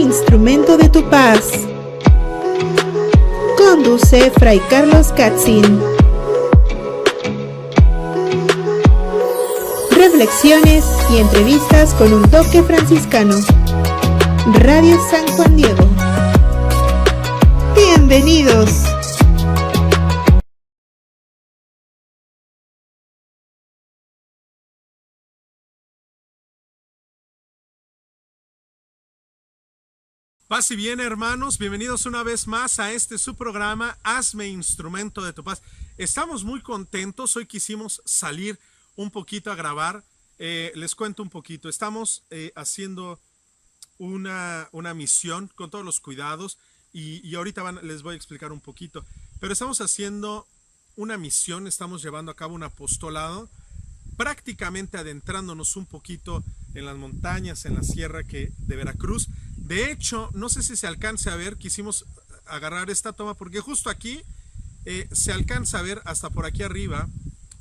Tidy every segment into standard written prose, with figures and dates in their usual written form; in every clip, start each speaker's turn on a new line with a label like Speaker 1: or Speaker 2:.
Speaker 1: instrumento de tu paz. Conduce Fray Carlos Katzin. Reflexiones y entrevistas con un toque franciscano. Radio San Juan Diego. Bienvenidos.
Speaker 2: Paz y bien, hermanos, bienvenidos una vez más a su programa, Hazme Instrumento de tu Paz. Estamos muy contentos, hoy quisimos salir un poquito a grabar. Les cuento un poquito, estamos haciendo una misión con todos los cuidados y ahorita les voy a explicar un poquito, pero estamos haciendo una misión, estamos llevando a cabo un apostolado, prácticamente adentrándonos un poquito en las montañas, en la sierra de Veracruz. De hecho, no sé si se alcance a ver, quisimos agarrar esta toma porque justo aquí se alcanza a ver hasta por aquí arriba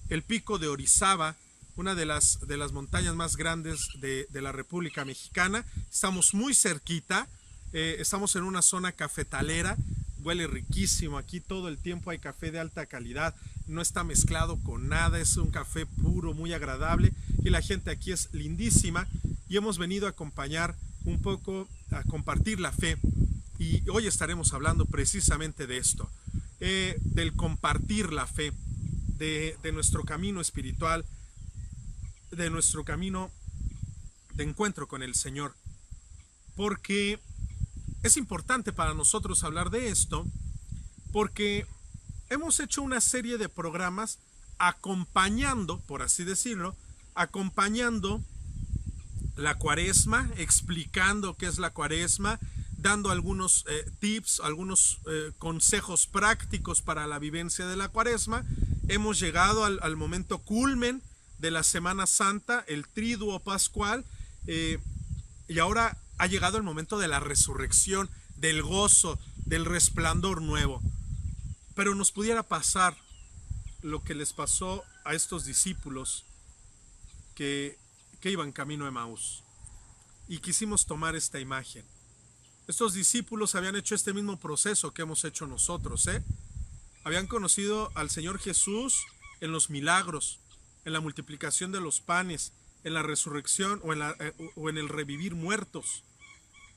Speaker 2: el pico de Orizaba, una de las montañas más grandes de la República Mexicana. Estamos muy cerquita, estamos en una zona cafetalera, huele riquísimo, aquí todo el tiempo hay café de alta calidad, no está mezclado con nada, es un café puro, muy agradable y la gente aquí es lindísima y hemos venido a acompañar un poco, a compartir la fe y hoy estaremos hablando precisamente de esto, del compartir la fe, de nuestro camino espiritual, de nuestro camino de encuentro con el Señor, porque es importante para nosotros hablar de esto, porque hemos hecho una serie de programas acompañando, por así decirlo, acompañando la Cuaresma, explicando qué es la Cuaresma, dando algunos tips, algunos consejos prácticos para la vivencia de la Cuaresma. Hemos llegado al momento culmen de la Semana Santa, el Triduo Pascual, y ahora ha llegado el momento de la resurrección, del gozo, del resplandor nuevo. Pero nos pudiera pasar lo que les pasó a estos discípulos que iban camino a Emaús. Y quisimos tomar esta imagen. Estos discípulos habían hecho este mismo proceso que hemos hecho nosotros, Habían conocido al Señor Jesús en los milagros, en la multiplicación de los panes, en la resurrección o en el revivir muertos.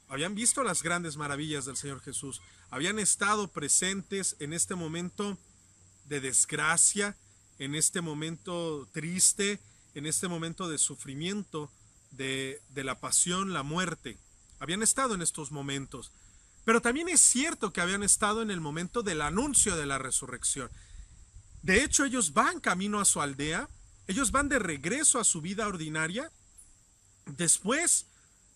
Speaker 2: Habían visto las grandes maravillas del Señor Jesús. Habían estado presentes en este momento de desgracia, en este momento triste, en este momento de sufrimiento, de la pasión, la muerte. Habían estado en estos momentos. Pero también es cierto que habían estado en el momento del anuncio de la resurrección. De hecho, ellos van camino a su aldea, ellos van de regreso a su vida ordinaria, después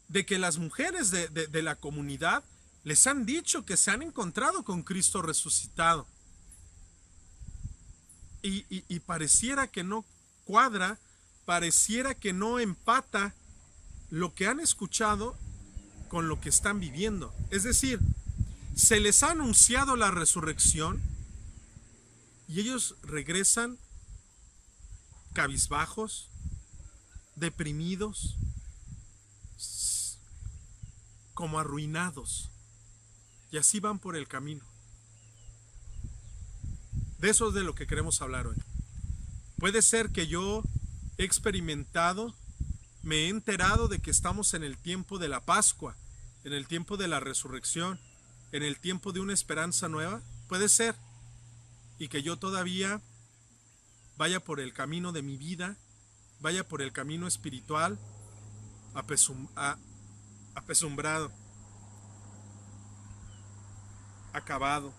Speaker 2: de que las mujeres de la comunidad les han dicho que se han encontrado con Cristo resucitado. Y pareciera que no cuadra, pareciera que no empata lo que han escuchado con lo que están viviendo. Es decir, se les ha anunciado la resurrección y ellos regresan cabizbajos, deprimidos, como arruinados, y así van por el camino. De eso es de lo que queremos hablar hoy. Puede ser que yo he experimentado, me he enterado de que estamos en el tiempo de la Pascua, en el tiempo de la resurrección, en el tiempo de una esperanza nueva. Puede ser, y que yo todavía vaya por el camino de mi vida, vaya por el camino espiritual, apesumbrado, acabado,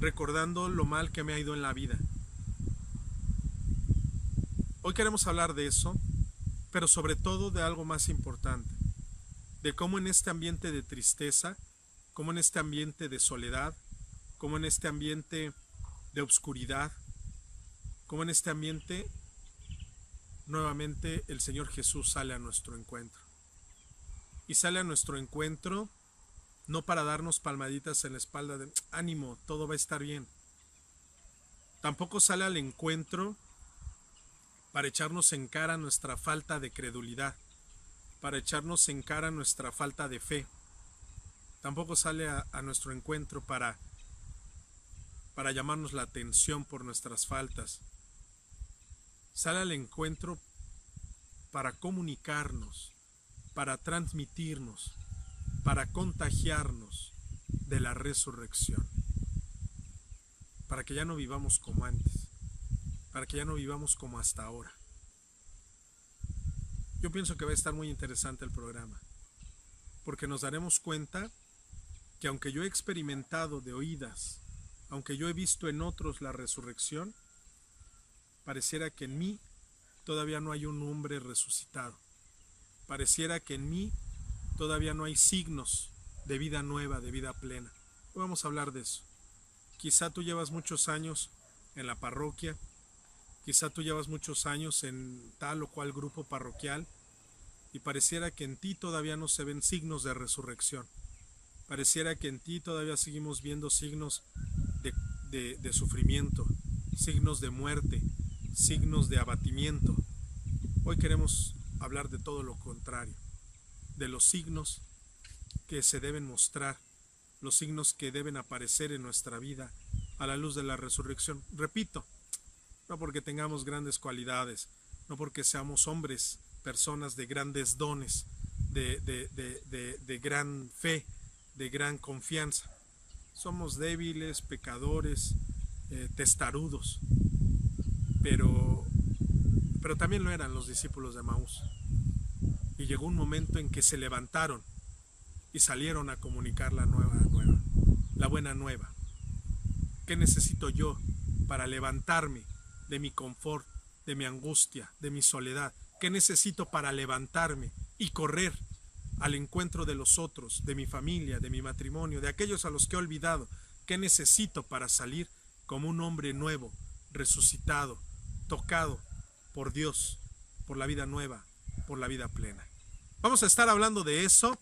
Speaker 2: recordando lo mal que me ha ido en la vida. Hoy queremos hablar de eso, pero sobre todo de algo más importante, de cómo en este ambiente de tristeza, cómo en este ambiente de soledad, cómo en este ambiente de oscuridad, cómo en este ambiente nuevamente el Señor Jesús sale a nuestro encuentro. Y sale a nuestro encuentro no para darnos palmaditas en la espalda de ánimo, todo va a estar bien. Tampoco sale al encuentro para echarnos en cara nuestra falta de credulidad, para echarnos en cara nuestra falta de fe. Tampoco sale a nuestro encuentro para llamarnos la atención por nuestras faltas. Sale al encuentro para comunicarnos, para transmitirnos, para contagiarnos de la resurrección. Para que ya no vivamos como antes, para que ya no vivamos como hasta ahora. Yo pienso que va a estar muy interesante el programa, porque nos daremos cuenta que aunque yo he experimentado de oídas, aunque yo he visto en otros la resurrección, pareciera que en mí todavía no hay un hombre resucitado. Pareciera que en mí todavía no hay signos de vida nueva, de vida plena. Hoy vamos a hablar de eso. Quizá tú llevas muchos años en la parroquia, quizá tú llevas muchos años en tal o cual grupo parroquial y pareciera que en ti todavía no se ven signos de resurrección. Pareciera que en ti todavía seguimos viendo signos de sufrimiento, signos de muerte, signos de abatimiento. Hoy queremos hablar de todo lo contrario, de los signos que se deben mostrar, los signos que deben aparecer en nuestra vida a la luz de la resurrección. Repito, no porque tengamos grandes cualidades, no porque seamos hombres, personas de grandes dones, de gran fe, de gran confianza. Somos débiles, pecadores, testarudos, pero también lo eran los discípulos de Emaús. Y llegó un momento en que se levantaron y salieron a comunicar la buena nueva. ¿Qué necesito yo para levantarme de mi confort, de mi angustia, de mi soledad? ¿Qué necesito para levantarme y correr al encuentro de los otros, de mi familia, de mi matrimonio, de aquellos a los que he olvidado? ¿Qué necesito para salir como un hombre nuevo, resucitado, tocado por Dios, por la vida nueva, por la vida plena? Vamos a estar hablando de eso.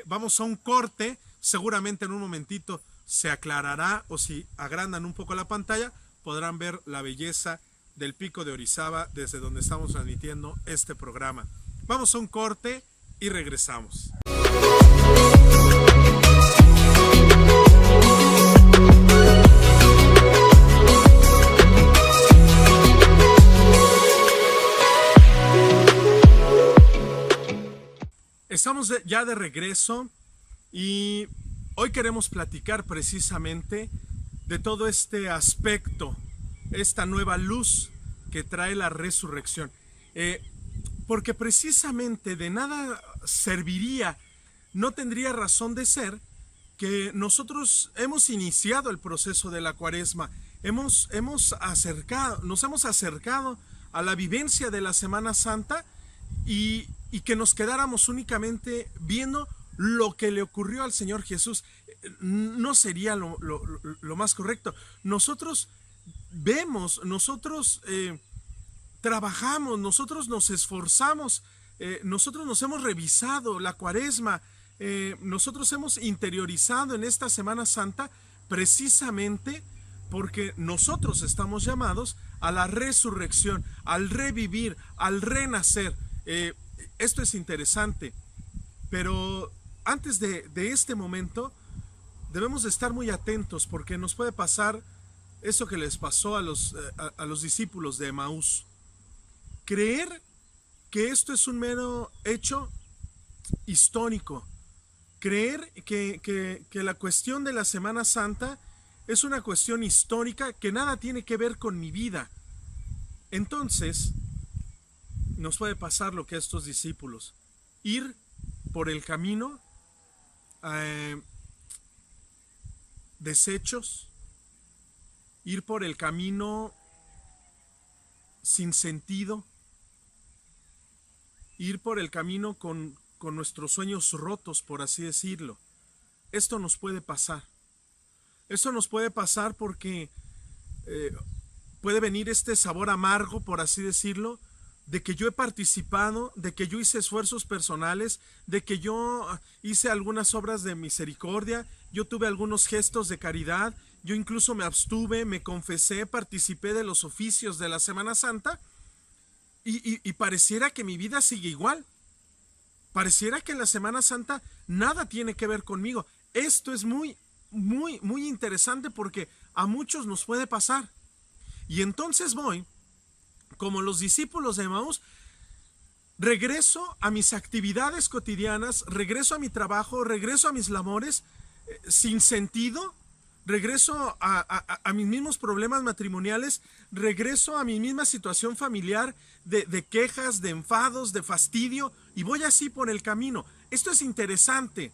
Speaker 2: Vamos a un corte. Seguramente en un momentito se aclarará, o si agrandan un poco la pantalla, podrán ver la belleza del Pico de Orizaba desde donde estamos transmitiendo este programa. Vamos a un corte y regresamos. Estamos ya de regreso y hoy queremos platicar precisamente de todo este aspecto, esta nueva luz que trae la resurrección. Porque precisamente de nada serviría, no tendría razón de ser que nosotros hemos iniciado el proceso de la Cuaresma, nos hemos acercado a la vivencia de la Semana Santa y que nos quedáramos únicamente viendo lo que le ocurrió al Señor Jesús. No sería lo más correcto. Nosotros vemos, nosotros trabajamos, nosotros nos esforzamos, nosotros nos hemos revisado la Cuaresma, nosotros hemos interiorizado en esta Semana Santa precisamente porque nosotros estamos llamados a la resurrección, al revivir, al renacer. Esto es interesante, pero antes de este momento debemos de estar muy atentos porque nos puede pasar eso que les pasó a los discípulos de Emaús. Creer que esto es un mero hecho histórico. Creer que la cuestión de la Semana Santa es una cuestión histórica que nada tiene que ver con mi vida. Entonces, nos puede pasar lo que a estos discípulos. Ir por el camino deshechos, ir por el camino sin sentido, ir por el camino con nuestros sueños rotos, por así decirlo. Esto nos puede pasar. Esto nos puede pasar porque puede venir este sabor amargo, por así decirlo, de que yo he participado, de que yo hice esfuerzos personales, de que yo hice algunas obras de misericordia, yo tuve algunos gestos de caridad, yo incluso me abstuve, me confesé, participé de los oficios de la Semana Santa y pareciera que mi vida sigue igual. Pareciera que en la Semana Santa nada tiene que ver conmigo. Esto es muy interesante porque a muchos nos puede pasar. Y entonces voy, como los discípulos de Emaús, regreso a mis actividades cotidianas, regreso a mi trabajo, regreso a mis labores sin sentido, regreso a mis mismos problemas matrimoniales, regreso a mi misma situación familiar de quejas, de enfados, de fastidio, y voy así por el camino. Esto es interesante,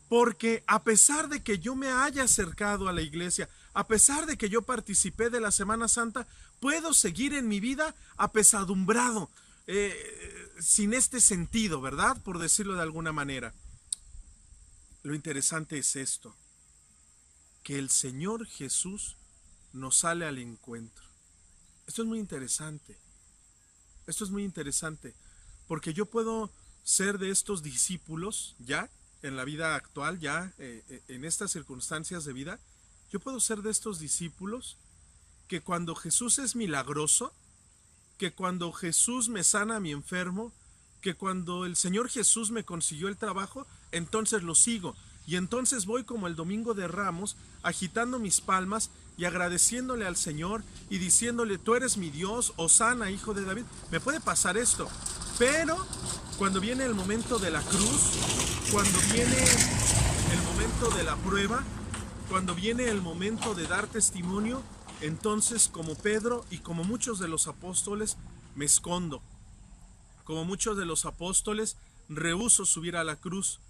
Speaker 2: porque a pesar de que yo me haya acercado a la iglesia, a pesar de que yo participé de la Semana Santa, puedo seguir en mi vida apesadumbrado, sin este sentido, ¿verdad? Por decirlo de alguna manera. Lo interesante es esto, que el Señor Jesús nos sale al encuentro. Esto es muy interesante. Esto es muy interesante, porque yo puedo ser de estos discípulos ya en la vida actual, ya en estas circunstancias de vida. Yo puedo ser de estos discípulos que cuando Jesús es milagroso, que cuando Jesús me sana a mi enfermo, que cuando el Señor Jesús me consiguió el trabajo, entonces lo sigo. Y entonces voy como el Domingo de Ramos, agitando mis palmas y agradeciéndole al Señor y diciéndole: tú eres mi Dios, hosana, hijo de David. Me puede pasar esto, pero cuando viene el momento de la cruz, cuando viene el momento de la prueba, cuando viene el momento de dar testimonio, entonces, como Pedro y como muchos de los apóstoles, me escondo. Como muchos de los apóstoles, rehúso subir a la cruz.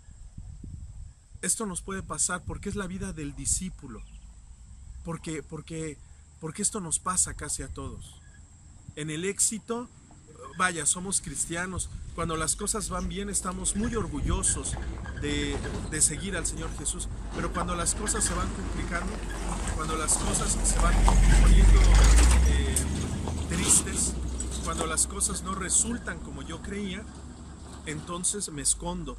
Speaker 2: Esto nos puede pasar porque es la vida del discípulo. Porque esto nos pasa casi a todos. En el éxito, vaya, somos cristianos. Cuando las cosas van bien, estamos muy orgullosos de seguir al Señor Jesús. Pero cuando las cosas se van complicando, cuando las cosas se van poniendo tristes, cuando las cosas no resultan como yo creía, entonces me escondo.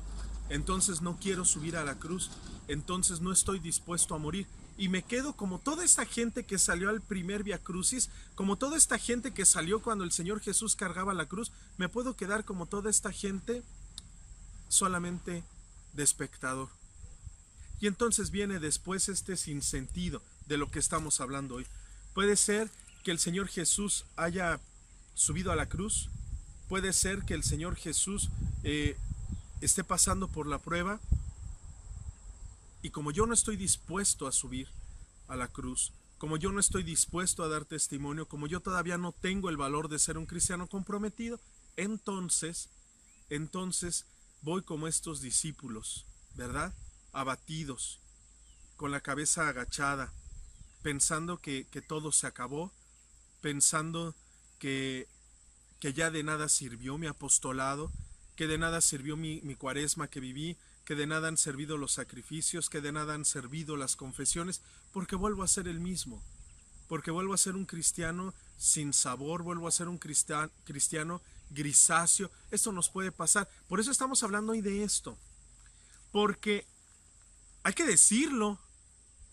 Speaker 2: Entonces no quiero subir a la cruz. Entonces no estoy dispuesto a morir. Y me quedo como toda esta gente que salió al primer Via Crucis, como toda esta gente que salió cuando el Señor Jesús cargaba la cruz. Me puedo quedar como toda esta gente solamente de espectador. Y entonces viene después este sinsentido de lo que estamos hablando hoy. Puede ser que el Señor Jesús haya subido a la cruz. Puede ser que el Señor Jesús esté pasando por la prueba, y como yo no estoy dispuesto a subir a la cruz, como yo no estoy dispuesto a dar testimonio, como yo todavía no tengo el valor de ser un cristiano comprometido, entonces voy como estos discípulos, ¿verdad? Abatidos, con la cabeza agachada, pensando que todo se acabó, pensando que ya de nada sirvió mi apostolado, que de nada sirvió mi cuaresma que viví, que de nada han servido los sacrificios, que de nada han servido las confesiones, porque vuelvo a ser el mismo, porque vuelvo a ser un cristiano sin sabor, vuelvo a ser un cristiano grisáceo. Esto nos puede pasar. Por eso estamos hablando hoy de esto, porque hay que decirlo,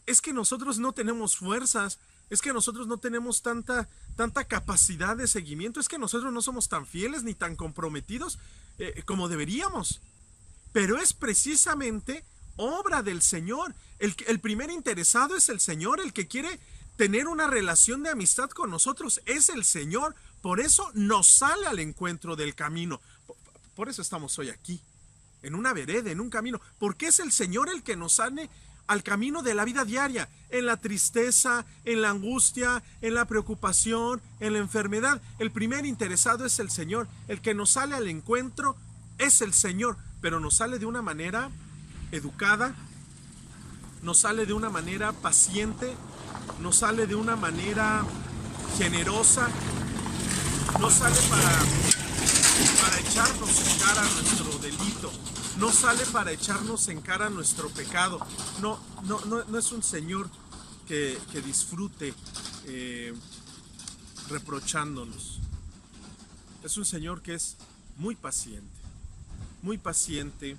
Speaker 2: es que nosotros no tenemos fuerzas, es que nosotros no tenemos tanta capacidad de seguimiento, es que nosotros no somos tan fieles ni tan comprometidos como deberíamos. Pero es precisamente obra del Señor. El primer interesado es el Señor, el que quiere tener una relación de amistad con nosotros es el Señor. Por eso nos sale al encuentro del camino. Por eso estamos hoy aquí, en una vereda, en un camino, porque es el Señor el que nos sale al camino de la vida diaria, en la tristeza, en la angustia, en la preocupación, en la enfermedad. El primer interesado es el Señor, el que nos sale al encuentro es el Señor, pero nos sale de una manera educada, nos sale de una manera paciente, nos sale de una manera generosa, no sale para echarnos en cara nuestro delito, no sale para echarnos en cara nuestro pecado. No es un Señor que disfrute reprochándonos. Es un Señor que es muy paciente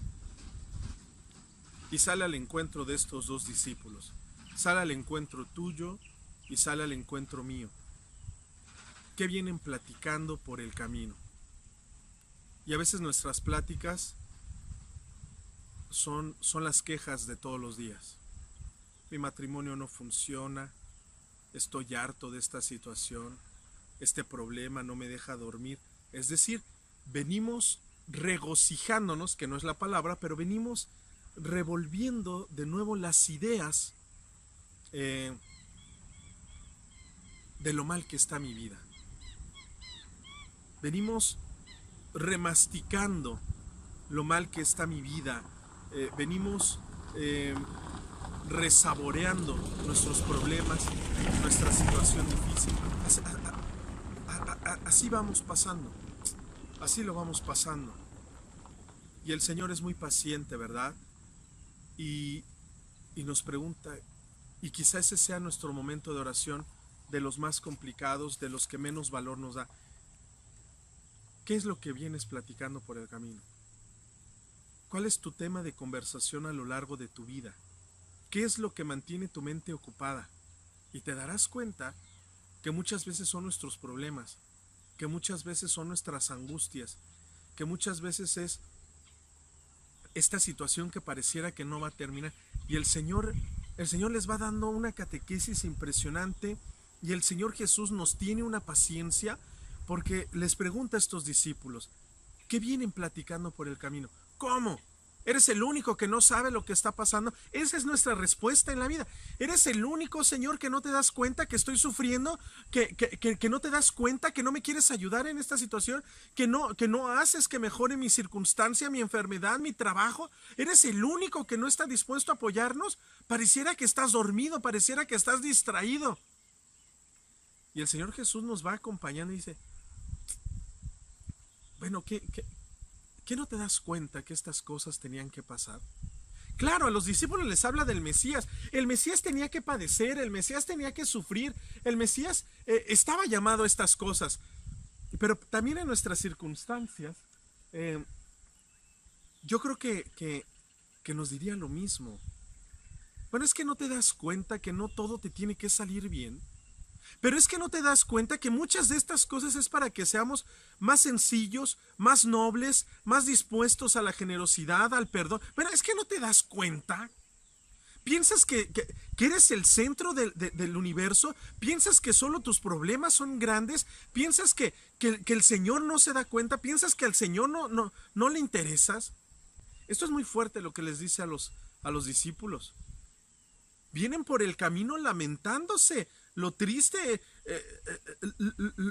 Speaker 2: y sale al encuentro de estos dos discípulos. Sale al encuentro tuyo y sale al encuentro mío. ¿Qué vienen platicando por el camino? Y a veces nuestras pláticas son las quejas de todos los días. Mi matrimonio no funciona, estoy harto de esta situación, este problema no me deja dormir. Es decir, venimos regocijándonos, que no es la palabra, pero venimos revolviendo de nuevo las ideas de lo mal que está mi vida. Venimos remasticando lo mal que está mi vida. Venimos resaboreando nuestros problemas, nuestra situación difícil. Así vamos pasando. Así lo vamos pasando. Y el Señor es muy paciente, ¿verdad? Y nos pregunta, y quizá ese sea nuestro momento de oración, de los más complicados, de los que menos valor nos da. ¿Qué es lo que vienes platicando por el camino? ¿Cuál es tu tema de conversación a lo largo de tu vida? ¿Qué es lo que mantiene tu mente ocupada? Y te darás cuenta que muchas veces son nuestros problemas, que muchas veces son nuestras angustias, que muchas veces es esta situación que pareciera que no va a terminar. Y el Señor les va dando una catequesis impresionante, y el Señor Jesús nos tiene una paciencia, porque les pregunta a estos discípulos, ¿qué vienen platicando por el camino? ¿Cómo? ¿Eres el único que no sabe lo que está pasando? Esa es nuestra respuesta en la vida. ¿Eres el único, Señor, que no te das cuenta que estoy sufriendo? ¿Que no te das cuenta que no me quieres ayudar en esta situación? ¿Que no haces que mejore mi circunstancia, mi enfermedad, mi trabajo? ¿Eres el único que no está dispuesto a apoyarnos? Pareciera que estás dormido, pareciera que estás distraído. Y el Señor Jesús nos va acompañando y dice, bueno, ¿qué no te das cuenta que estas cosas tenían que pasar? Claro, a los discípulos les habla del Mesías. El Mesías tenía que padecer, el Mesías tenía que sufrir, el Mesías estaba llamado a estas cosas. Pero también en nuestras circunstancias, yo creo que nos diría lo mismo. Bueno, es que no te das cuenta que no todo te tiene que salir bien. Pero es que no te das cuenta que muchas de estas cosas es para que seamos más sencillos, más nobles, más dispuestos a la generosidad, al perdón. Pero es que no te das cuenta. ¿Piensas que eres el centro del universo? ¿Piensas que solo tus problemas son grandes? ¿Piensas que el Señor no se da cuenta? ¿Piensas que al Señor no le interesas? Esto es muy fuerte lo que les dice a los discípulos. Vienen por el camino lamentándose lo triste,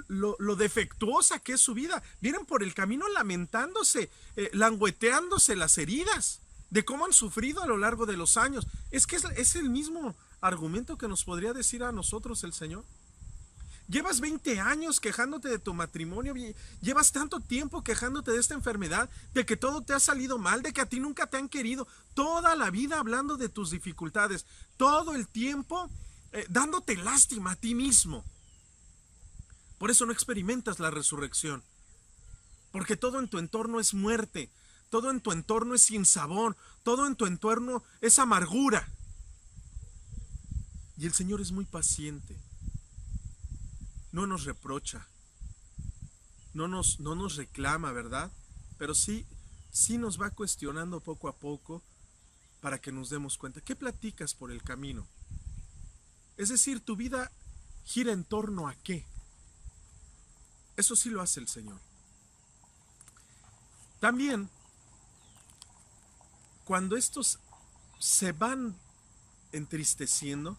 Speaker 2: lo defectuosa que es su vida. Vienen por el camino lamentándose, langueteándose las heridas de cómo han sufrido a lo largo de los años. Es que es el mismo argumento que nos podría decir a nosotros el Señor. Llevas 20 años quejándote de tu matrimonio, llevas tanto tiempo quejándote de esta enfermedad, de que todo te ha salido mal, de que a ti nunca te han querido, toda la vida hablando de tus dificultades, todo el tiempo dándote lástima a ti mismo. Por eso no experimentas la resurrección, porque todo en tu entorno es muerte, todo en tu entorno es sinsabor, todo en tu entorno es amargura. Y el Señor es muy paciente. No nos reprocha, no nos reclama, ¿verdad? Pero sí nos va cuestionando poco a poco para que nos demos cuenta. ¿Qué platicas por el camino? Es decir, tu vida gira en torno a qué. Eso sí lo hace el Señor. También, cuando estos se van entristeciendo,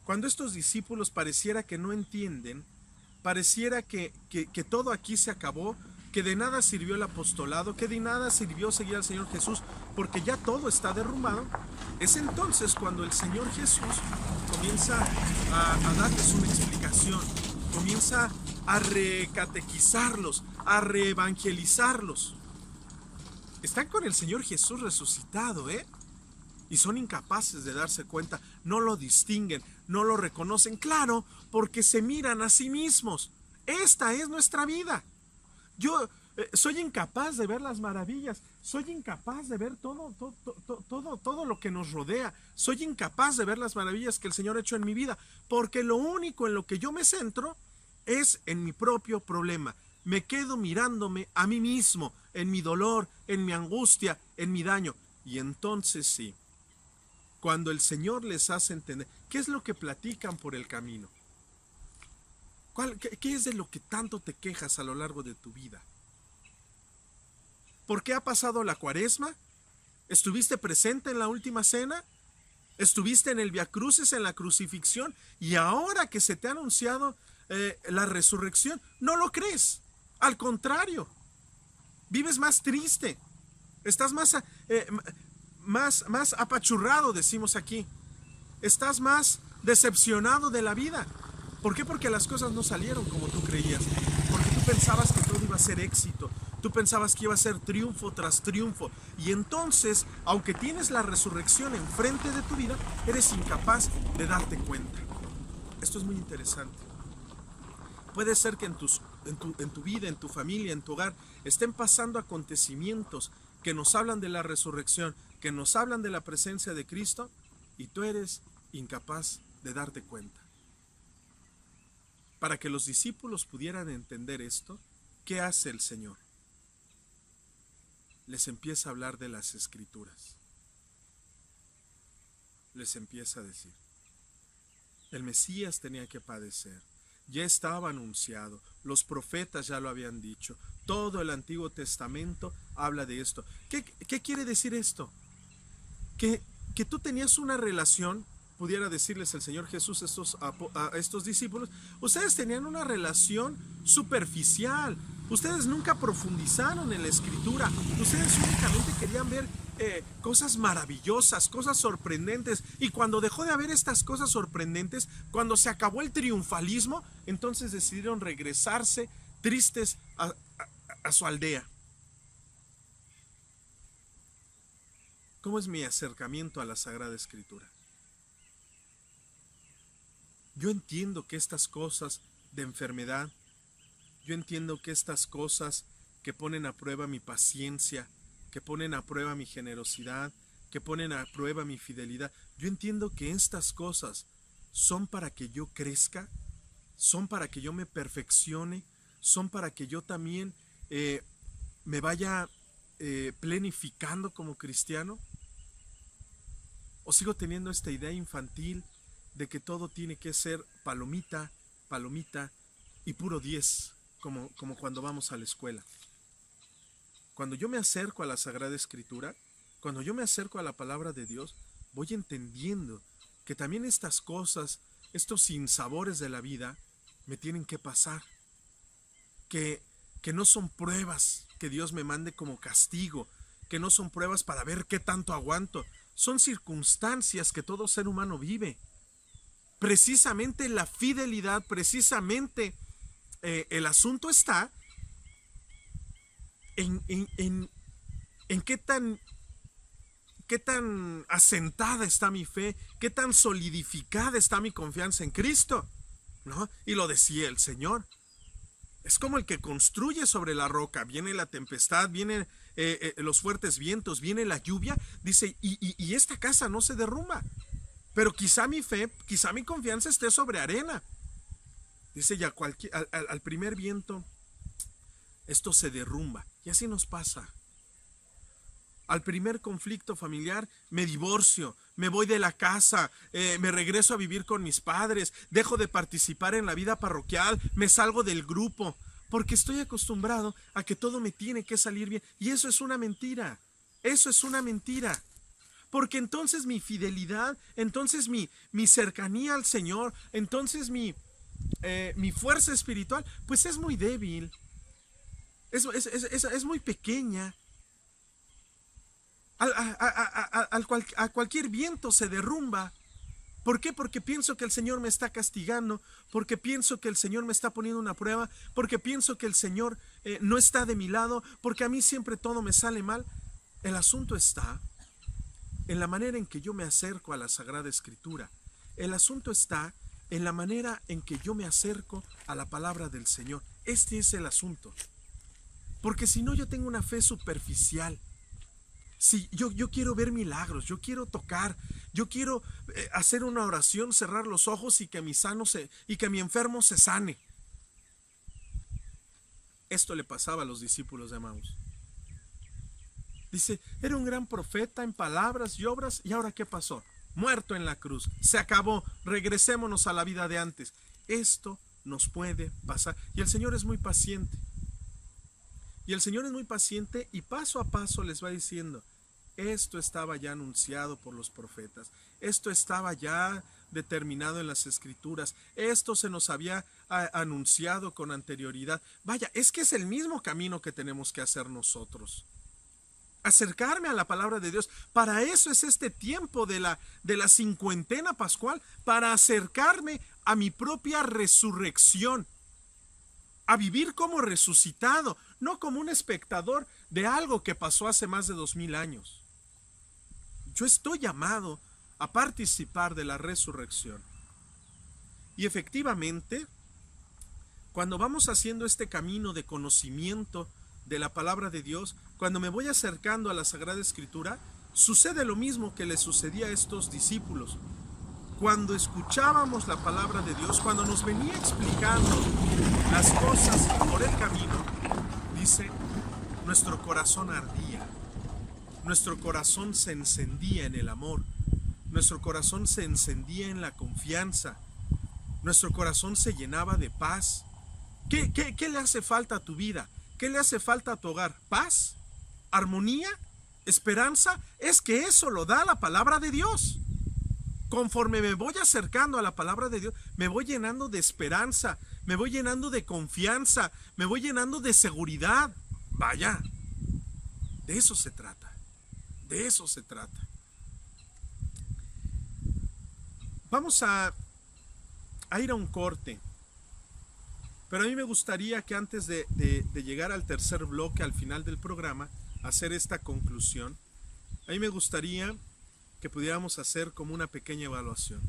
Speaker 2: cuando estos discípulos pareciera que no entienden, pareciera que todo aquí se acabó, que de nada sirvió el apostolado, que de nada sirvió seguir al Señor Jesús, porque ya todo está derrumbado, es entonces cuando el Señor Jesús comienza a darles una explicación, comienza a recatequizarlos, a reevangelizarlos. Están con el Señor Jesús resucitado, y son incapaces de darse cuenta, no lo distinguen, no lo reconocen, claro, porque se miran a sí mismos. Esta es nuestra vida. Yo soy incapaz de ver las maravillas, soy incapaz de ver todo lo que nos rodea, soy incapaz de ver las maravillas que el Señor ha hecho en mi vida, porque lo único en lo que yo me centro es en mi propio problema. Me quedo mirándome a mí mismo, en mi dolor, en mi angustia, en mi daño. Y entonces sí, cuando el Señor les hace entender, ¿qué es lo que platican por el camino? ¿Qué es de lo que tanto te quejas a lo largo de tu vida? ¿Por qué ha pasado la Cuaresma? ¿Estuviste presente en la última cena? ¿Estuviste en el Via Crucis, en la crucifixión? Y ahora que se te ha anunciado la resurrección, no lo crees. Al contrario, vives más triste. Estás más apachurrado, decimos aquí. Estás más decepcionado de la vida. ¿Por qué? Porque las cosas no salieron como tú creías. Porque tú pensabas que todo iba a ser éxito. Tú pensabas que iba a ser triunfo tras triunfo. Y entonces, aunque tienes la resurrección enfrente de tu vida, eres incapaz de darte cuenta. Esto es muy interesante. Puede ser que en tu vida, en tu familia, en tu hogar, estén pasando acontecimientos que nos hablan de la resurrección, que nos hablan de la presencia de Cristo, y tú eres incapaz de darte cuenta. Para que los discípulos pudieran entender esto, ¿qué hace el Señor? Les empieza a hablar de las Escrituras. Les empieza a decir, el Mesías tenía que padecer. Ya estaba anunciado, los profetas ya lo habían dicho, todo el Antiguo Testamento habla de esto. ¿Qué quiere decir esto? Que tú tenías una relación, pudiera decirles el Señor Jesús a estos discípulos, ustedes tenían una relación superficial, ustedes nunca profundizaron en la Escritura, ustedes únicamente querían ver cosas maravillosas, cosas sorprendentes, y cuando dejó de haber estas cosas sorprendentes, cuando se acabó el triunfalismo, entonces decidieron regresarse tristes a su aldea. ¿Cómo es mi acercamiento a la Sagrada Escritura? Yo entiendo que estas cosas de enfermedad, yo entiendo que estas cosas que ponen a prueba mi paciencia, que ponen a prueba mi generosidad, que ponen a prueba mi fidelidad, yo entiendo que estas cosas son para que yo crezca, son para que yo me perfeccione, son para que yo también me vaya planificando como cristiano. ¿O sigo teniendo esta idea infantil de que todo tiene que ser palomita, palomita y puro 10, como cuando vamos a la escuela? Cuando yo me acerco a la Sagrada Escritura, cuando yo me acerco a la palabra de Dios, voy entendiendo que también estas cosas, estos sinsabores de la vida, me tienen que pasar. Que no son pruebas que Dios me mande como castigo, que no son pruebas para ver qué tanto aguanto. Son circunstancias que todo ser humano vive. Precisamente la fidelidad, precisamente el asunto está en qué tan asentada está mi fe, qué tan solidificada está mi confianza en Cristo, ¿no? Y lo decía el Señor. Es como el que construye sobre la roca. Viene la tempestad, vienen los fuertes vientos, viene la lluvia. Dice, y esta casa no se derrumba. Pero quizá mi fe, quizá mi confianza esté sobre arena. Dice, ya al primer viento, esto se derrumba. Y así nos pasa. Al primer conflicto familiar, me divorcio, me voy de la casa, me regreso a vivir con mis padres, dejo de participar en la vida parroquial, me salgo del grupo, porque estoy acostumbrado a que todo me tiene que salir bien. Y eso es una mentira, eso es una mentira. Porque entonces mi fidelidad, entonces mi cercanía al Señor, entonces mi fuerza espiritual, pues es muy débil, es muy pequeña. A cualquier viento se derrumba. ¿Por qué? Porque pienso que el Señor me está castigando, porque pienso que el Señor me está poniendo una prueba, porque pienso que el Señor no está de mi lado, porque a mí siempre todo me sale mal. El asunto está en la manera en que yo me acerco a la Sagrada Escritura. El asunto está en la manera en que yo me acerco a la palabra del Señor. Este es el asunto. Porque si no, yo tengo una fe superficial. Sí, yo quiero ver milagros, yo quiero tocar, yo quiero hacer una oración, cerrar los ojos y que mi enfermo se sane. Esto le pasaba a los discípulos de Emaús. Dice, era un gran profeta en palabras y obras, ¿y ahora qué pasó? Muerto en la cruz, se acabó, regresémonos a la vida de antes. Esto nos puede pasar. Y el Señor es muy paciente. Y el Señor es muy paciente y paso a paso les va diciendo, esto estaba ya anunciado por los profetas, esto estaba ya determinado en las Escrituras, esto se nos había anunciado con anterioridad. Vaya, es que es el mismo camino que tenemos que hacer nosotros. Acercarme a la palabra de Dios. Para eso es este tiempo de la cincuentena pascual, para acercarme a mi propia resurrección, a vivir como resucitado, no como un espectador de algo que pasó hace más de 2000 años. Yo estoy llamado a participar de la resurrección. Y efectivamente, cuando vamos haciendo este camino de conocimiento de la palabra de Dios, cuando me voy acercando a la Sagrada Escritura, sucede lo mismo que le sucedía a estos discípulos. Cuando escuchábamos la palabra de Dios, cuando nos venía explicando las cosas por el camino, dice, nuestro corazón ardía, nuestro corazón se encendía en el amor, nuestro corazón se encendía en la confianza, nuestro corazón se llenaba de paz. ¿Qué le hace falta a tu vida? ¿Qué le hace falta a tu hogar? ¿Paz? ¿Armonía? ¿Esperanza? Es que eso lo da la palabra de Dios. Conforme me voy acercando a la palabra de Dios, me voy llenando de esperanza, me voy llenando de confianza, me voy llenando de seguridad. Vaya, de eso se trata, de eso se trata. Vamos a ir a un corte, pero a mí me gustaría que antes de llegar al tercer bloque, al final del programa, hacer esta conclusión. A mí me gustaría que pudiéramos hacer como una pequeña evaluación,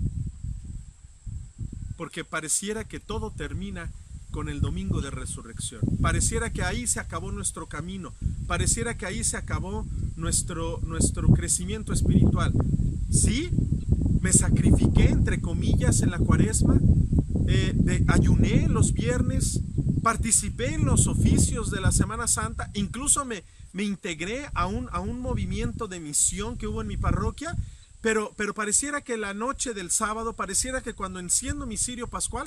Speaker 2: porque pareciera que todo termina con el domingo de resurrección, pareciera que ahí se acabó nuestro camino, pareciera que ahí se acabó nuestro crecimiento espiritual. Sí, me sacrifiqué entre comillas en la cuaresma, ayuné los viernes, participé en los oficios de la Semana Santa, incluso me integré a un movimiento de misión que hubo en mi parroquia, pero pareciera que la noche del sábado, pareciera que cuando enciendo mi cirio pascual,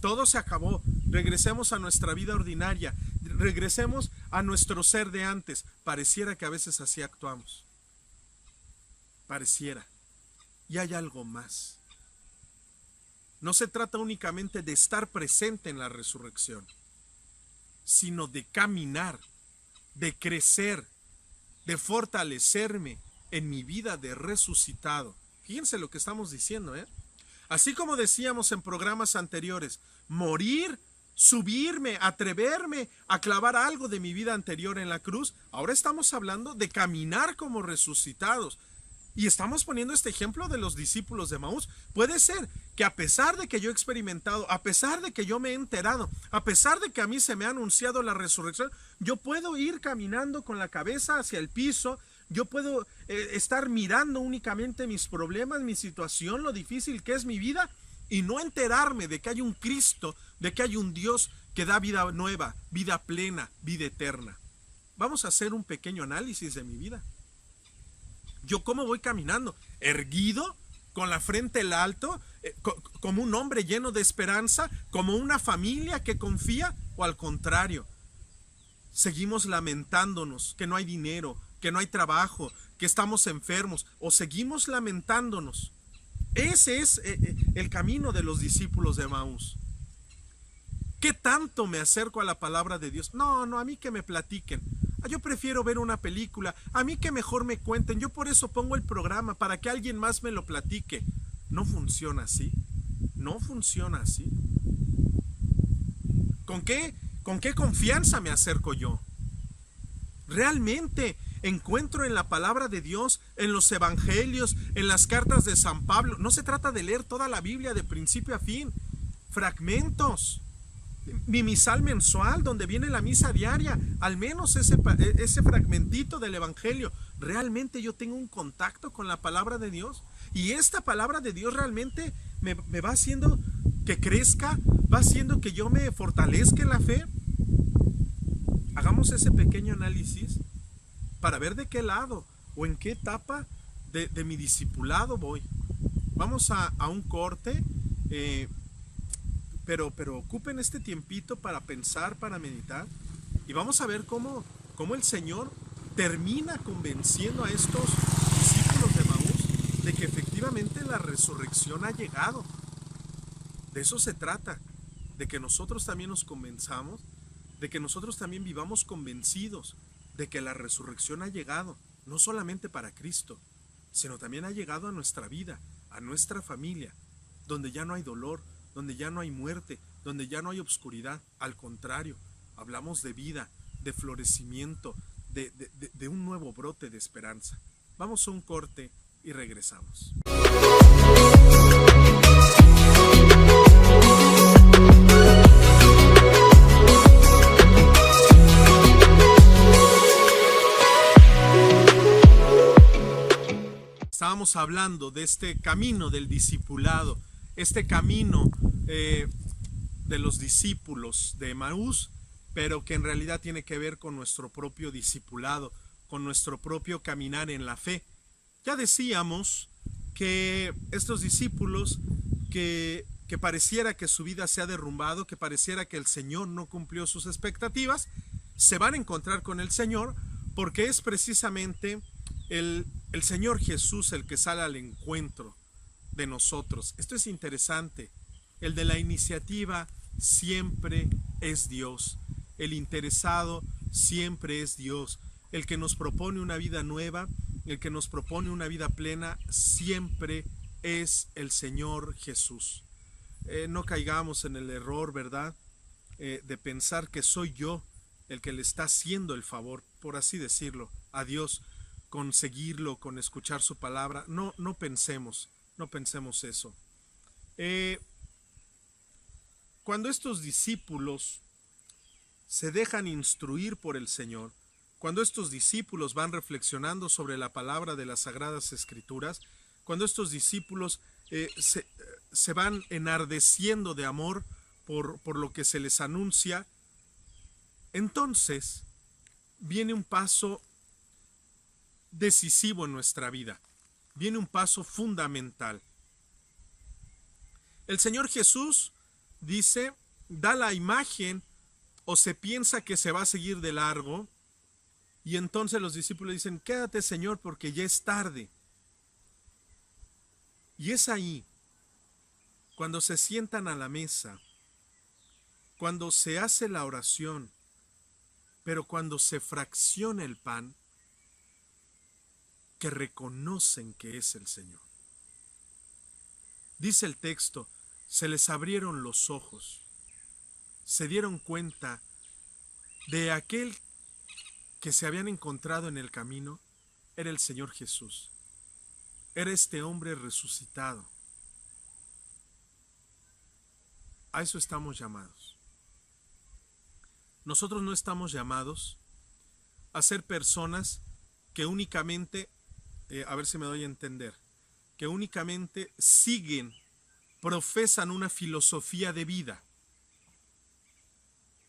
Speaker 2: todo se acabó. Regresemos a nuestra vida ordinaria, regresemos a nuestro ser de antes. Pareciera que a veces así actuamos. Pareciera. Y hay algo más. No se trata únicamente de estar presente en la resurrección, sino de caminar, de crecer, de fortalecerme en mi vida de resucitado. Fíjense lo que estamos diciendo, Así como decíamos en programas anteriores, morir, subirme, atreverme a clavar algo de mi vida anterior en la cruz, ahora estamos hablando de caminar como resucitados. Y estamos poniendo este ejemplo de los discípulos de Emaús. Puede ser que a pesar de que yo he experimentado, a pesar de que yo me he enterado, a pesar de que a mí se me ha anunciado la resurrección, yo puedo ir caminando con la cabeza hacia el piso, yo puedo estar mirando únicamente mis problemas, mi situación, lo difícil que es mi vida, y no enterarme de que hay un Cristo, de que hay un Dios que da vida nueva, vida plena, vida eterna. Vamos a hacer un pequeño análisis de mi vida. ¿Yo cómo voy caminando? ¿Erguido? ¿Con la frente en alto? ¿Como un hombre lleno de esperanza? ¿Como una familia que confía? ¿O al contrario? Seguimos lamentándonos que no hay dinero, que no hay trabajo, que estamos enfermos, o seguimos lamentándonos. Ese es el camino de los discípulos de Emaús. ¿Qué tanto me acerco a la palabra de Dios? No, a mí que me platiquen. Yo prefiero ver una película, a mí que mejor me cuenten, yo por eso pongo el programa, para que alguien más me lo platique. No funciona así, no funciona así. ¿Con qué confianza me acerco yo? Realmente encuentro en la palabra de Dios, en los evangelios, en las cartas de San Pablo. No se trata de leer toda la Biblia de principio a fin, fragmentos. Mi misal mensual, donde viene la misa diaria, al menos ese fragmentito del evangelio. Realmente yo tengo un contacto con la palabra de Dios, y esta palabra de Dios realmente me va haciendo que crezca, va haciendo que yo me fortalezca en la fe. Hagamos ese pequeño análisis para ver de qué lado o en qué etapa de mi discipulado voy. Vamos a un corte, pero ocupen este tiempito para pensar, para meditar, y vamos a ver cómo el Señor termina convenciendo a estos discípulos de Emaús de que efectivamente la resurrección ha llegado. De eso se trata, de que nosotros también nos convenzamos, de que nosotros también vivamos convencidos de que la resurrección ha llegado, no solamente para Cristo, sino también ha llegado a nuestra vida, a nuestra familia, donde ya no hay dolor, donde ya no hay muerte, donde ya no hay obscuridad. Al contrario, hablamos de vida, de florecimiento, de un nuevo brote de esperanza. Vamos a un corte y regresamos. Estábamos hablando de este camino del discipulado, este camino de los discípulos de Emaús, pero que en realidad tiene que ver con nuestro propio discipulado, con nuestro propio caminar en la fe. Ya decíamos que estos discípulos que pareciera que su vida se ha derrumbado, que pareciera que el Señor no cumplió sus expectativas, se van a encontrar con el Señor, porque es precisamente el Señor Jesús el que sale al encuentro de nosotros. Esto es interesante. El de la iniciativa siempre es Dios. El interesado siempre es Dios. El que nos propone una vida nueva, el que nos propone una vida plena, siempre es el Señor Jesús. No caigamos en el error, ¿verdad?, de pensar que soy yo el que le está haciendo el favor, por así decirlo, a Dios, con seguirlo, con escuchar su palabra. No pensemos eso. Cuando estos discípulos se dejan instruir por el Señor, cuando estos discípulos van reflexionando sobre la palabra de las Sagradas Escrituras, cuando estos discípulos se van enardeciendo de amor por lo que se les anuncia, entonces viene un paso decisivo en nuestra vida, viene un paso fundamental. El Señor Jesús dice, da la imagen o se piensa que se va a seguir de largo, y entonces los discípulos dicen, quédate, Señor, porque ya es tarde. Y es ahí, cuando se sientan a la mesa, cuando se hace la oración, pero cuando se fracciona el pan, que reconocen que es el Señor. Dice el texto, se les abrieron los ojos, se dieron cuenta de aquel que se habían encontrado en el camino, era el Señor Jesús, era este hombre resucitado. A eso estamos llamados. Nosotros no estamos llamados a ser personas que únicamente, a ver si me doy a entender, que únicamente siguen, profesan una filosofía de vida.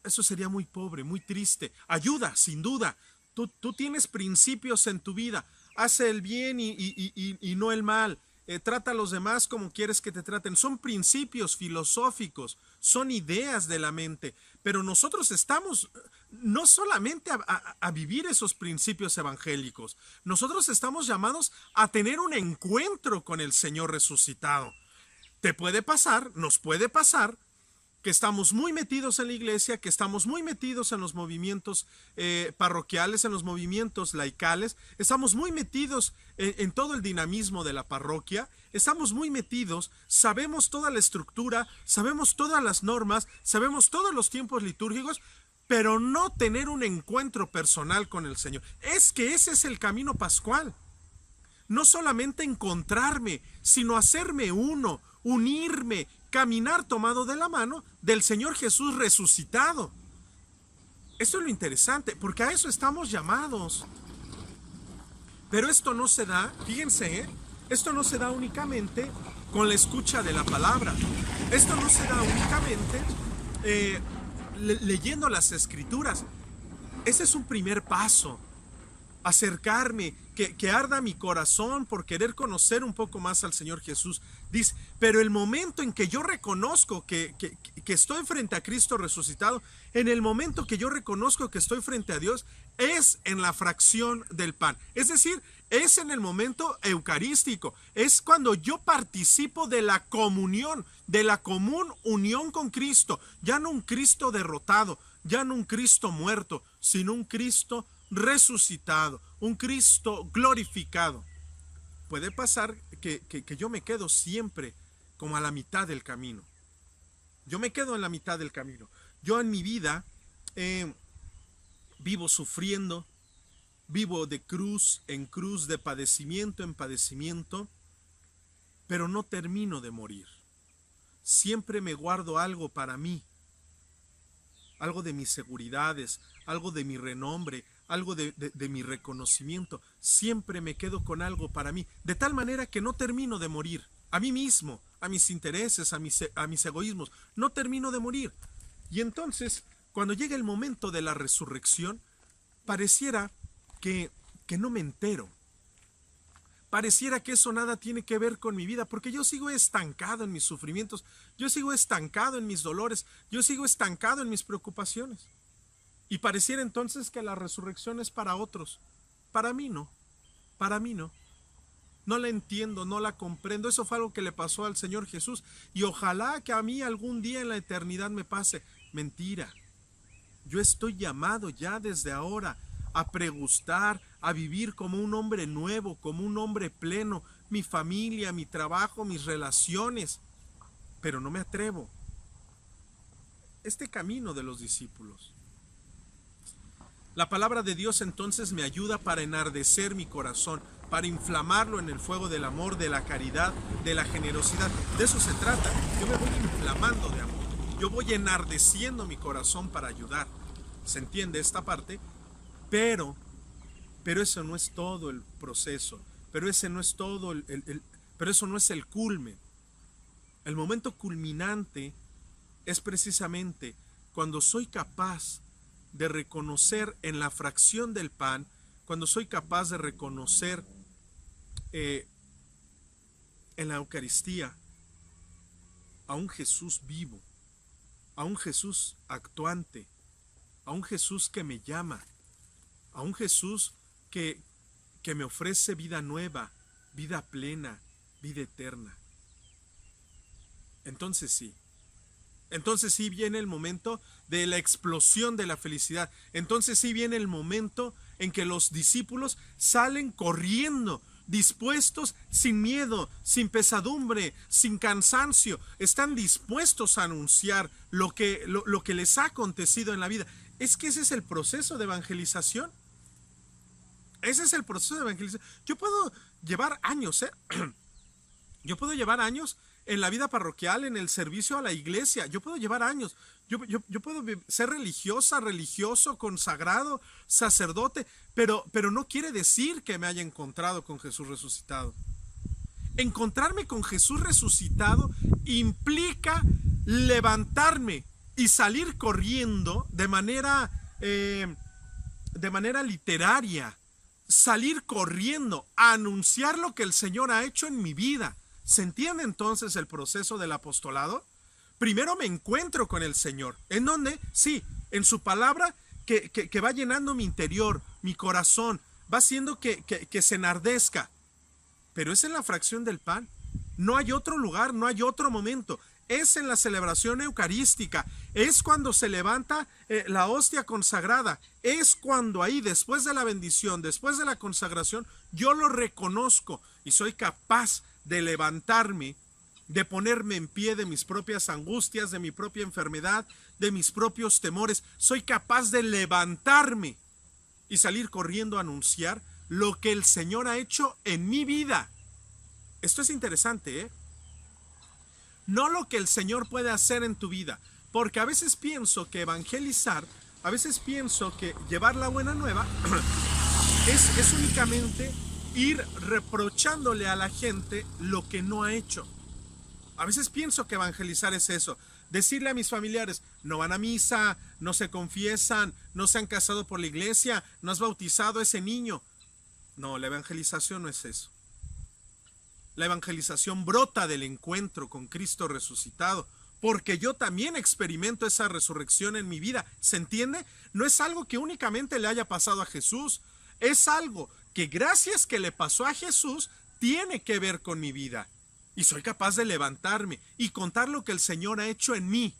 Speaker 2: Eso sería muy pobre, muy triste. Ayuda, sin duda. Tú tienes principios en tu vida. Haz el bien y no el mal. Trata a los demás como quieres que te traten. Son principios filosóficos, son ideas de la mente. Pero nosotros estamos no solamente a vivir esos principios evangélicos. Nosotros estamos llamados a tener un encuentro con el Señor resucitado. Te puede pasar, nos puede pasar, que estamos muy metidos en la iglesia, que estamos muy metidos en los movimientos parroquiales, en los movimientos laicales, estamos muy metidos en todo el dinamismo de la parroquia, estamos muy metidos, sabemos toda la estructura, sabemos todas las normas, sabemos todos los tiempos litúrgicos, pero no tener un encuentro personal con el Señor. Es que ese es el camino pascual. No solamente encontrarme, sino hacerme uno, unirme, caminar tomado de la mano del Señor Jesús resucitado. Esto es lo interesante, porque a eso estamos llamados. Pero esto no se da, fíjense, esto no se da únicamente con la escucha de la palabra. Esto no se da únicamente leyendo las Escrituras. Ese es un primer paso. acercarme, que arda mi corazón por querer conocer un poco más al Señor Jesús. Dice, pero el momento en que yo reconozco que estoy frente a Cristo resucitado, en el momento que yo reconozco que estoy frente a Dios, es en la fracción del pan. Es decir, es en el momento eucarístico, es cuando yo participo de la comunión, de la común unión con Cristo, ya no un Cristo derrotado, ya no un Cristo muerto, sino un Cristo resucitado, un Cristo glorificado. Puede pasar que yo me quedo siempre como a la mitad del camino. Yo me quedo en la mitad del camino. Yo en mi vida vivo sufriendo, vivo de cruz en cruz, de padecimiento en padecimiento, pero no termino de morir. Siempre me guardo algo para mí, algo de mis seguridades, algo de mi renombre, algo de mi reconocimiento. Siempre me quedo con algo para mí, de tal manera que no termino de morir. A mí mismo, a mis intereses, a mis egoísmos, no termino de morir. Y entonces, cuando llega el momento de la resurrección, pareciera que no me entero. Pareciera que eso nada tiene que ver con mi vida, porque yo sigo estancado en mis sufrimientos, yo sigo estancado en mis dolores, yo sigo estancado en mis preocupaciones. Y pareciera entonces que la resurrección es para otros. Para mí no, para mí no. No la entiendo, no la comprendo. Eso fue algo que le pasó al Señor Jesús. Y ojalá que a mí algún día en la eternidad me pase. Mentira. Yo estoy llamado ya desde ahora a pregustar, a vivir como un hombre nuevo, como un hombre pleno. Mi familia, mi trabajo, mis relaciones. Pero no me atrevo. Este camino de los discípulos. La palabra de Dios entonces me ayuda para enardecer mi corazón, para inflamarlo en el fuego del amor, de la caridad, de la generosidad. De eso se trata. Yo me voy inflamando de amor. Yo voy enardeciendo mi corazón para ayudar. ¿Se entiende esta parte? Pero eso no es todo el proceso. Pero ese no es todo pero eso no es el culmen. El momento culminante es precisamente cuando soy capaz de reconocer en la fracción del pan, cuando soy capaz de reconocer en la Eucaristía a un Jesús vivo, a un Jesús actuante, a un Jesús que me llama, a un Jesús que me ofrece vida nueva, vida plena, vida eterna. Entonces sí viene el momento de la explosión de la felicidad. Entonces sí viene el momento en que los discípulos salen corriendo, dispuestos, sin miedo, sin pesadumbre, sin cansancio. Están dispuestos a anunciar lo que les ha acontecido en la vida. Es que ese es el proceso de evangelización. Ese es el proceso de evangelización. Yo puedo llevar años, Yo puedo llevar años en la vida parroquial, en el servicio a la iglesia. Yo puedo llevar años. Yo puedo ser religiosa, religioso, consagrado, sacerdote, pero no quiere decir que me haya encontrado con Jesús resucitado. Encontrarme con Jesús resucitado implica levantarme y salir corriendo de manera literaria, salir corriendo a anunciar lo que el Señor ha hecho en mi vida. ¿Se entiende entonces el proceso del apostolado? Primero me encuentro con el Señor. ¿En dónde? Sí, en su palabra que va llenando mi interior, mi corazón, va haciendo que se enardezca. Pero es en la fracción del pan. No hay otro lugar, no hay otro momento. Es en la celebración eucarística. Es cuando se levanta la hostia consagrada. Es cuando ahí, después de la bendición, después de la consagración, yo lo reconozco y soy capaz de levantarme, de ponerme en pie de mis propias angustias, de mi propia enfermedad, de mis propios temores. Soy capaz de levantarme y salir corriendo a anunciar lo que el Señor ha hecho en mi vida. Esto es interesante, ¿eh? No lo que el Señor puede hacer en tu vida, porque a veces pienso que evangelizar, a veces pienso que llevar la buena nueva es únicamente ir reprochándole a la gente lo que no ha hecho. A veces pienso que evangelizar es eso, decirle a mis familiares, no van a misa, no se confiesan, no se han casado por la iglesia, no has bautizado a ese niño. No, la evangelización no es eso. La evangelización brota del encuentro con Cristo resucitado, porque yo también experimento esa resurrección en mi vida. ¿Se entiende? No es algo que únicamente le haya pasado a Jesús, es algo que gracias que le pasó a Jesús tiene que ver con mi vida. Y soy capaz de levantarme y contar lo que el Señor ha hecho en mí.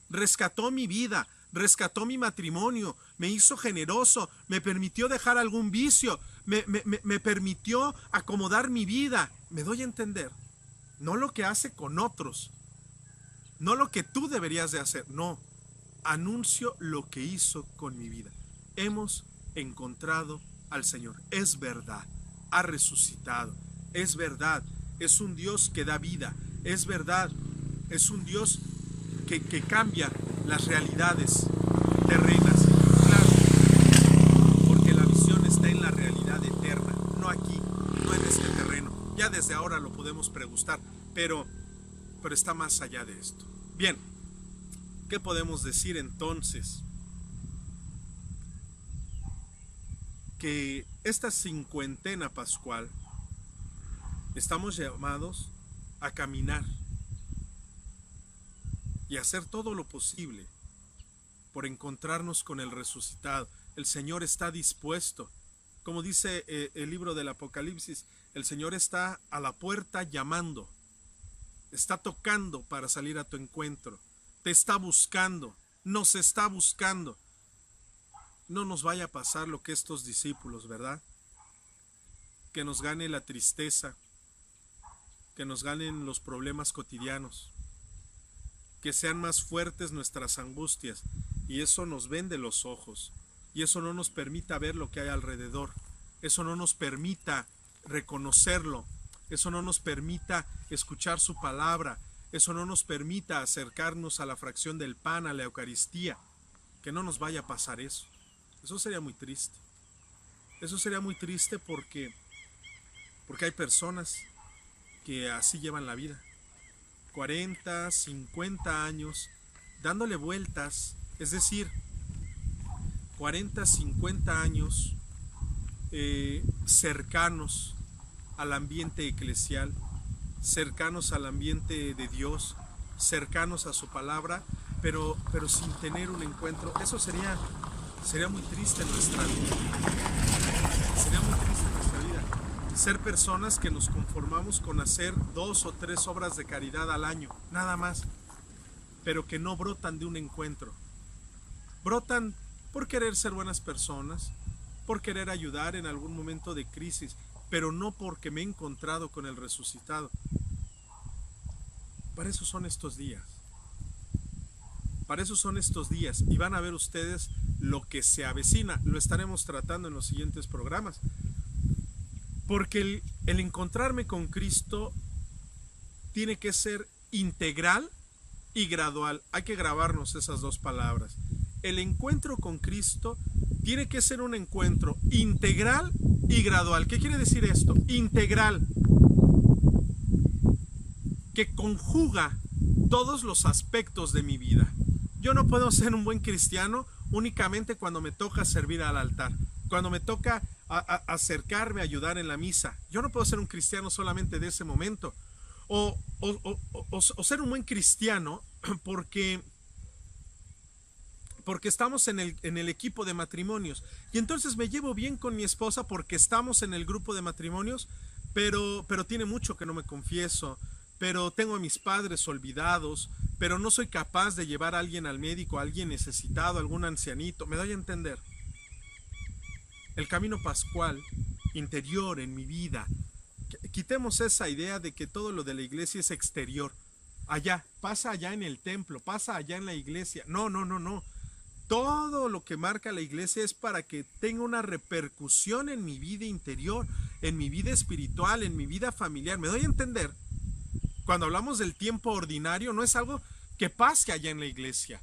Speaker 2: Rescató mi vida, rescató mi matrimonio, me hizo generoso, me permitió dejar algún vicio, me permitió acomodar mi vida. ¿Me doy a entender? No lo que hace con otros, no lo que tú deberías de hacer, no. Anuncio lo que hizo con mi vida. Hemos encontrado al Señor. Es verdad, ha resucitado. Es verdad, es un Dios que da vida. Es verdad, es un Dios que cambia las realidades terrenas. Claro, porque la visión está en la realidad eterna, no aquí, no en este terreno. Ya desde ahora lo podemos pregustar, pero está más allá de esto. Bien, ¿qué podemos decir entonces? Que esta cincuentena pascual estamos llamados a caminar y hacer todo lo posible por encontrarnos con el resucitado. El Señor está dispuesto. Como dice el libro del Apocalipsis, el Señor está a la puerta llamando, está tocando para salir a tu encuentro, te está buscando, nos está buscando. No nos vaya a pasar lo que estos discípulos, ¿verdad? Que nos gane la tristeza, que nos ganen los problemas cotidianos, que sean más fuertes nuestras angustias, y eso nos vende los ojos, y eso no nos permita ver lo que hay alrededor, eso no nos permita reconocerlo, eso no nos permita escuchar su palabra, eso no nos permita acercarnos a la fracción del pan, a la Eucaristía. Que no nos vaya a pasar eso. Eso sería muy triste. Eso sería muy triste porque hay personas que así llevan la vida. 40, 50 años dándole vueltas, es decir, 40, 50 años cercanos al ambiente eclesial, cercanos al ambiente de Dios, cercanos a su palabra, pero sin tener un encuentro. Eso sería muy triste en nuestra vida. Sería muy triste en nuestra vida. Ser personas que nos conformamos con hacer 2 o 3 obras de caridad al año, nada más, pero que no brotan de un encuentro. Brotan por querer ser buenas personas, por querer ayudar en algún momento de crisis, pero no porque me he encontrado con el resucitado. Para eso son estos días. Para eso son estos días, y van a ver ustedes lo que se avecina. Lo estaremos tratando en los siguientes programas. Porque el encontrarme con Cristo tiene que ser integral y gradual. Hay que grabarnos esas dos palabras. El encuentro con Cristo tiene que ser un encuentro integral y gradual. ¿Qué quiere decir esto? Integral, que conjuga todos los aspectos de mi vida. Yo no puedo ser un buen cristiano únicamente cuando me toca servir al altar, cuando me toca acercarme a ayudar en la misa. Yo no puedo ser un cristiano solamente de ese momento, o ser un buen cristiano porque estamos en el equipo de matrimonios, y entonces me llevo bien con mi esposa porque estamos en el grupo de matrimonios, pero tiene mucho que no me confieso, pero tengo a mis padres olvidados, pero no soy capaz de llevar a alguien al médico, a alguien necesitado, a algún ancianito. Me doy a entender. El camino pascual interior en mi vida, quitemos esa idea de que todo lo de la iglesia es exterior. Allá, pasa allá en el templo, pasa allá en la iglesia. No. Todo lo que marca la iglesia es para que tenga una repercusión en mi vida interior, en mi vida espiritual, en mi vida familiar. ¿Me doy a entender? Cuando hablamos del tiempo ordinario, no es algo que pase allá en la iglesia.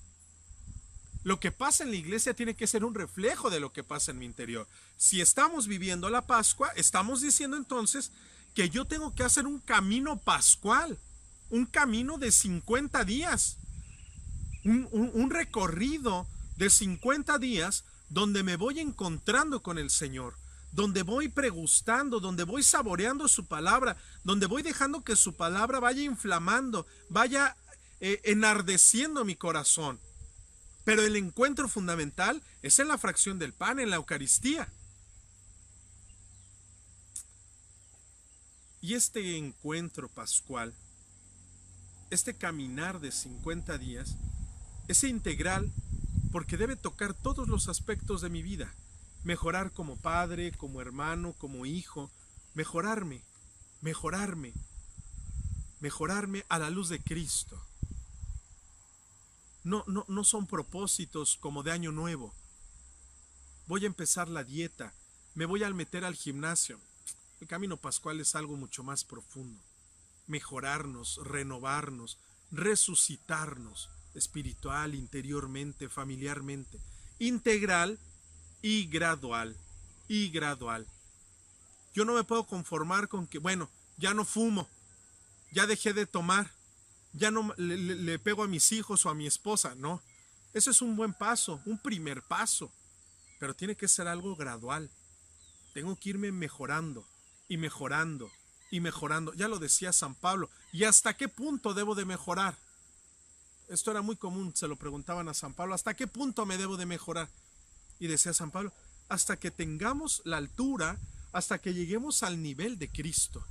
Speaker 2: Lo que pasa en la iglesia tiene que ser un reflejo de lo que pasa en mi interior. Si estamos viviendo la Pascua, estamos diciendo entonces que yo tengo que hacer un camino pascual, un camino de 50 días, un recorrido de 50 días donde me voy encontrando con el Señor, donde voy pregustando, donde voy saboreando su palabra, donde voy dejando que su palabra vaya inflamando, vaya enardeciendo mi corazón. Pero el encuentro fundamental es en la fracción del pan, en la Eucaristía. Y este encuentro pascual, este caminar de 50 días, es integral porque debe tocar todos los aspectos de mi vida. Mejorar como padre, como hermano, como hijo, mejorarme a la luz de Cristo. No son propósitos como de año nuevo. Voy a empezar la dieta, me voy a meter al gimnasio. El camino pascual es algo mucho más profundo. Mejorarnos, renovarnos, resucitarnos espiritual, interiormente, familiarmente, integral y gradual. Yo no me puedo conformar con que, bueno, ya no fumo, ya dejé de tomar, ya no le pego a mis hijos o a mi esposa. No, ese es un buen paso, un primer paso, pero tiene que ser algo gradual. Tengo que irme mejorando y mejorando y mejorando. Ya lo decía San Pablo. ¿Y hasta qué punto debo de mejorar? Esto era muy común, se lo preguntaban a San Pablo, ¿hasta qué punto me debo de mejorar? Y decía San Pablo, hasta que tengamos la altura, hasta que lleguemos al nivel de Cristo.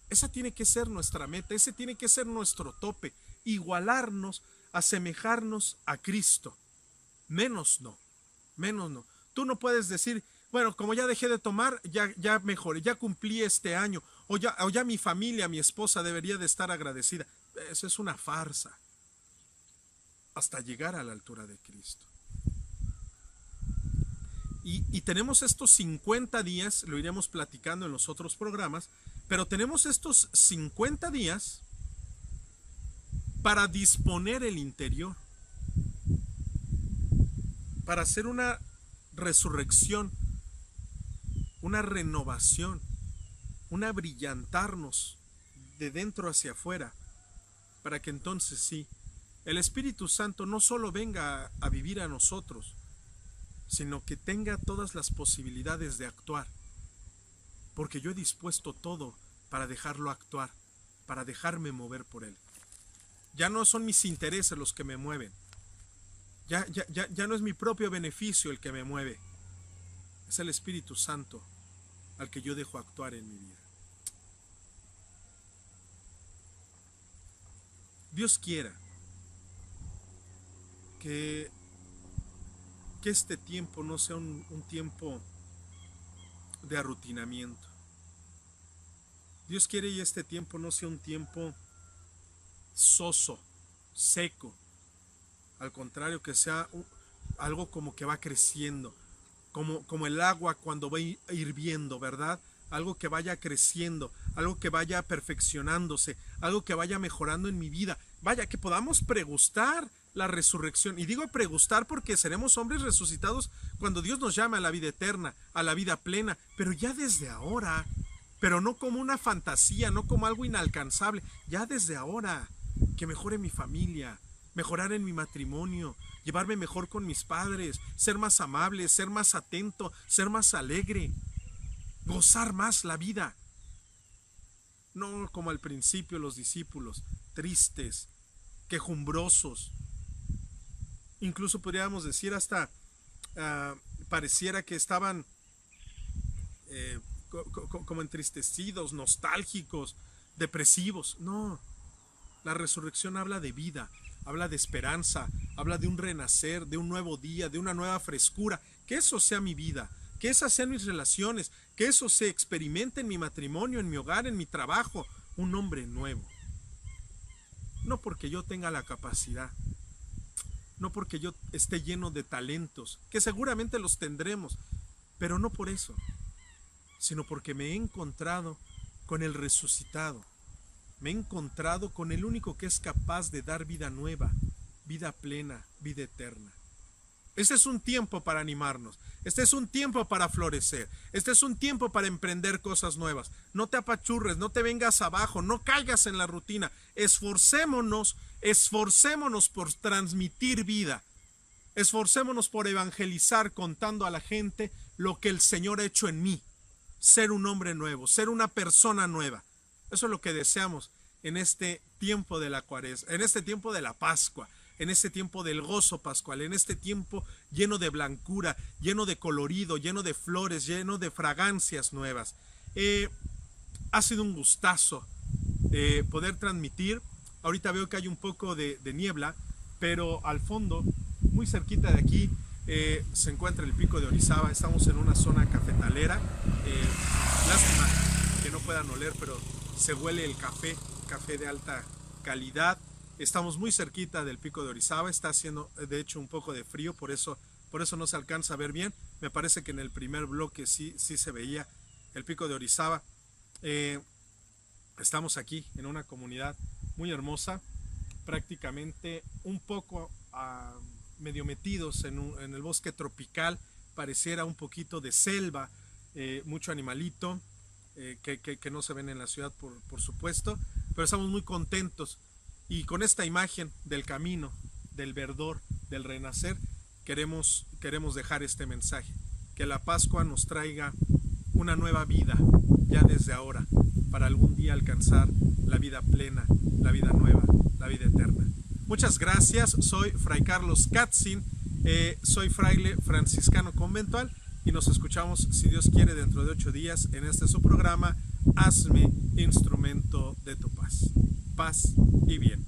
Speaker 2: Esa tiene que ser nuestra meta, ese tiene que ser nuestro tope, igualarnos, asemejarnos a Cristo. Menos no. Tú no puedes decir, bueno, como ya dejé de tomar, ya mejoré, ya cumplí este año, o ya mi familia, mi esposa debería de estar agradecida. Eso es una farsa. Hasta llegar a la altura de Cristo. Y tenemos estos 50 días, lo iremos platicando en los otros programas, pero tenemos estos 50 días para disponer el interior, para hacer una resurrección, una renovación, una brillantarnos de dentro hacia afuera, para que entonces sí, el Espíritu Santo no solo venga a vivir a nosotros, sino que tenga todas las posibilidades de actuar, porque yo he dispuesto todo para dejarlo actuar, para dejarme mover por Él. Ya no son mis intereses los que me mueven, ya no es mi propio beneficio el que me mueve, es el Espíritu Santo al que yo dejo actuar en mi vida. Dios quiera que este tiempo no sea un tiempo de arrutinamiento. Dios quiere que este tiempo no sea un tiempo soso, seco. Al contrario, que sea algo como que va creciendo, como el agua cuando va hirviendo, ¿verdad? Algo que vaya creciendo, algo que vaya perfeccionándose, algo que vaya mejorando en mi vida. Vaya, que podamos pregustar la resurrección. Y digo pregustar porque seremos hombres resucitados cuando Dios nos llame a la vida eterna, a la vida plena, pero ya desde ahora, pero no como una fantasía, no como algo inalcanzable, ya desde ahora, que mejore mi familia, mejorar en mi matrimonio, llevarme mejor con mis padres, ser más amable, ser más atento, ser más alegre, gozar más la vida. No como al principio los discípulos, tristes, quejumbrosos. Incluso podríamos decir hasta pareciera que estaban como entristecidos, nostálgicos, depresivos. No, la resurrección habla de vida, habla de esperanza, habla de un renacer, de un nuevo día, de una nueva frescura. Que eso sea mi vida, que esas sean mis relaciones, que eso se experimente en mi matrimonio, en mi hogar, en mi trabajo, un hombre nuevo. No porque yo tenga la capacidad, no porque yo esté lleno de talentos, que seguramente los tendremos, pero no por eso, sino porque me he encontrado con el resucitado, me he encontrado con el único que es capaz de dar vida nueva, vida plena, vida eterna. Este es un tiempo para animarnos, este es un tiempo para florecer, este es un tiempo para emprender cosas nuevas. No te apachurres, no te vengas abajo, no caigas en la rutina. Esforcémonos por transmitir vida. Esforcémonos por evangelizar contando a la gente lo que el Señor ha hecho en mí, ser un hombre nuevo, ser una persona nueva. Eso es lo que deseamos en este tiempo de la Cuaresma, en este tiempo de la Pascua, en este tiempo del gozo pascual, en este tiempo lleno de blancura, lleno de colorido, lleno de flores, lleno de fragancias nuevas. Ha sido un gustazo poder transmitir. Ahorita veo que hay un poco de niebla, pero al fondo, muy cerquita de aquí, se encuentra el Pico de Orizaba. Estamos en una zona cafetalera. Lástima que no puedan oler, pero se huele el café de alta calidad. Estamos muy cerquita del Pico de Orizaba. Está haciendo de hecho un poco de frío, por eso no se alcanza a ver bien. Me parece que en el primer bloque sí se veía el Pico de Orizaba. Estamos aquí en una comunidad muy hermosa, prácticamente un poco medio metidos en el bosque tropical. Pareciera un poquito de selva, mucho animalito que no se ven en la ciudad, por supuesto, pero estamos muy contentos. Y con esta imagen del camino, del verdor, del renacer, queremos dejar este mensaje: que la Pascua nos traiga una nueva vida ya desde ahora, para algún día alcanzar la vida plena, la vida nueva, la vida eterna. Muchas gracias. Soy Fray Carlos Katzin, soy fraile franciscano conventual, y nos escuchamos, si Dios quiere, dentro de 8 días en este su programa, Hazme instrumento de tu paz. Paz y bien.